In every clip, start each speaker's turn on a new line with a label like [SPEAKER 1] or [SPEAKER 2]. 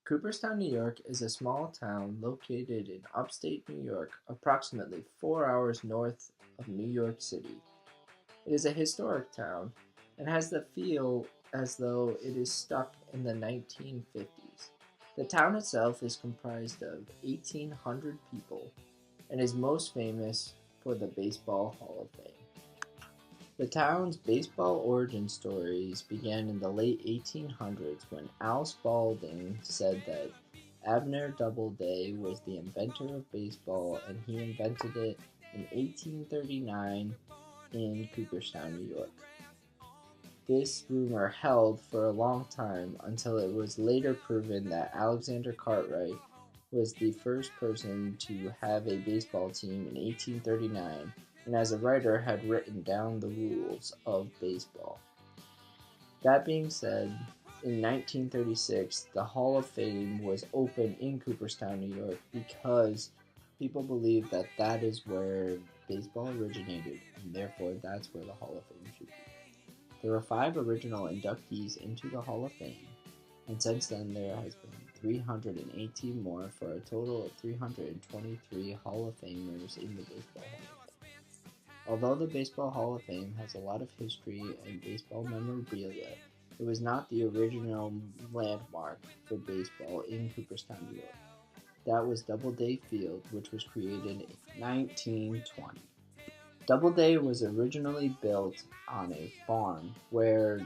[SPEAKER 1] Cooperstown, New York is a small town located in upstate New York, approximately 4 hours north of New York City. It is a historic town and has the feel as though it is stuck in the 1950s. The town itself is comprised of 1,800 people and is most famous for the Baseball Hall of Fame. The town's baseball origin stories began in the late 1800s when Al Spalding said that Abner Doubleday was the inventor of baseball and he invented it in 1839 in Cooperstown, New York. This rumor held for a long time until it was later proven that Alexander Cartwright was the first person to have a baseball team in 1839 and as a writer had written down the rules of baseball. That being said, in 1936, the Hall of Fame was opened in Cooperstown, New York because people believe that that is where baseball originated and therefore that's where the Hall of Fame should be. There were 5 original inductees into the Hall of Fame, and since then there has been 318 more for a total of 323 Hall of Famers in the Baseball Hall of Fame. Although the Baseball Hall of Fame has a lot of history and baseball memorabilia, it was not the original landmark for baseball in Cooperstown, New York. That was Doubleday Field, which was created in 1920. Doubleday was originally built on a farm where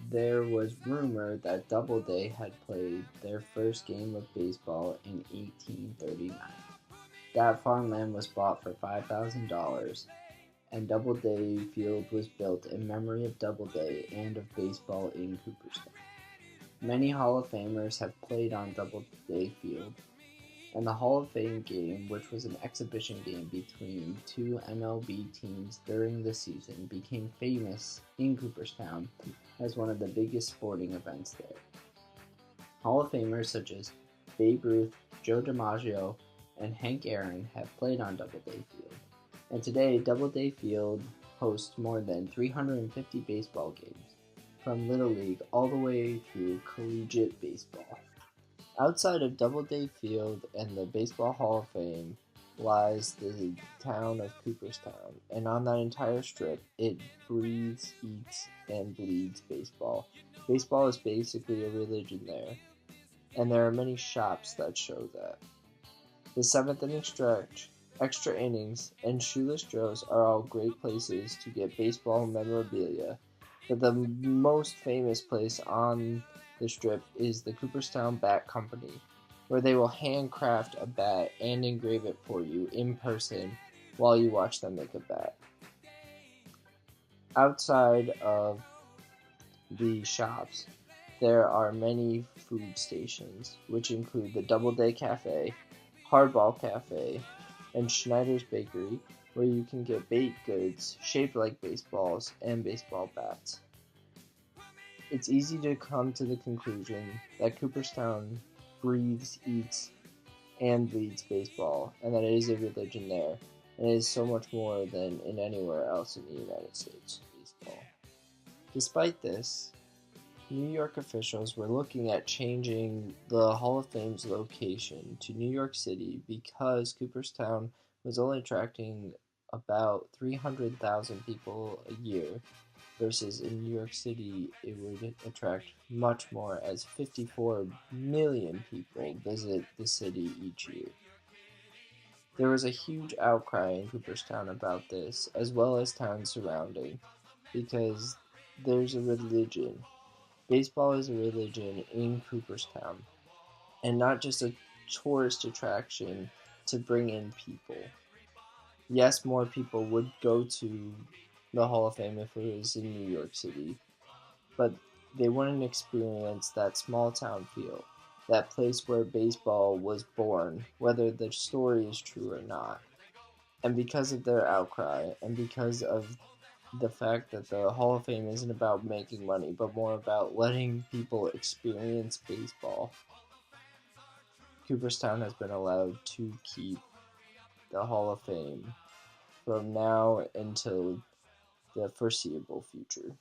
[SPEAKER 1] there was rumor that Doubleday had played their first game of baseball in 1839. That farmland was bought for $5,000, and Doubleday Field was built in memory of Doubleday and of baseball in Cooperstown. Many Hall of Famers have played on Doubleday Field, and the Hall of Fame game, which was an exhibition game between 2 MLB teams during the season, became famous in Cooperstown as one of the biggest sporting events there. Hall of Famers such as Babe Ruth, Joe DiMaggio, and Hank Aaron have played on Doubleday Field, and today Doubleday Field hosts more than 350 baseball games, from Little League all the way through collegiate baseball. Outside of Doubleday Field and the Baseball Hall of Fame lies the town of Cooperstown, and on that entire strip, it breathes, eats, and bleeds baseball. Baseball is basically a religion there, and there are many shops that show that. The 7th inning stretch, extra innings, and Shoeless Joe's are all great places to get baseball memorabilia, but the most famous place on the strip is the Cooperstown Bat Company, where they will handcraft a bat and engrave it for you in person while you watch them make a bat. Outside of the shops, there are many food stations, which include the Doubleday Cafe, Hardball Cafe, and Schneider's Bakery, where you can get baked goods shaped like baseballs and baseball bats. It's easy to come to the conclusion that Cooperstown breathes, eats, and bleeds baseball, and that it is a religion there, and it is so much more than in anywhere else in the United States baseball. Despite this, New York officials were looking at changing the Hall of Fame's location to New York City because Cooperstown was only attracting about 300,000 people a year, versus in New York City it would attract much more, as 54 million people visit the city each year. There was a huge outcry in Cooperstown about this, as well as towns surrounding, because there's a religion. Baseball is a religion in Cooperstown, and not just a tourist attraction to bring in people. Yes, more people would go to the Hall of Fame if it was in New York City, but they wouldn't experience that small town feel, that place where baseball was born, whether the story is true or not. And because of their outcry, and because of the fact that the Hall of Fame isn't about making money, but more about letting people experience baseball, Cooperstown has been allowed to keep the Hall of Fame from now until the foreseeable future.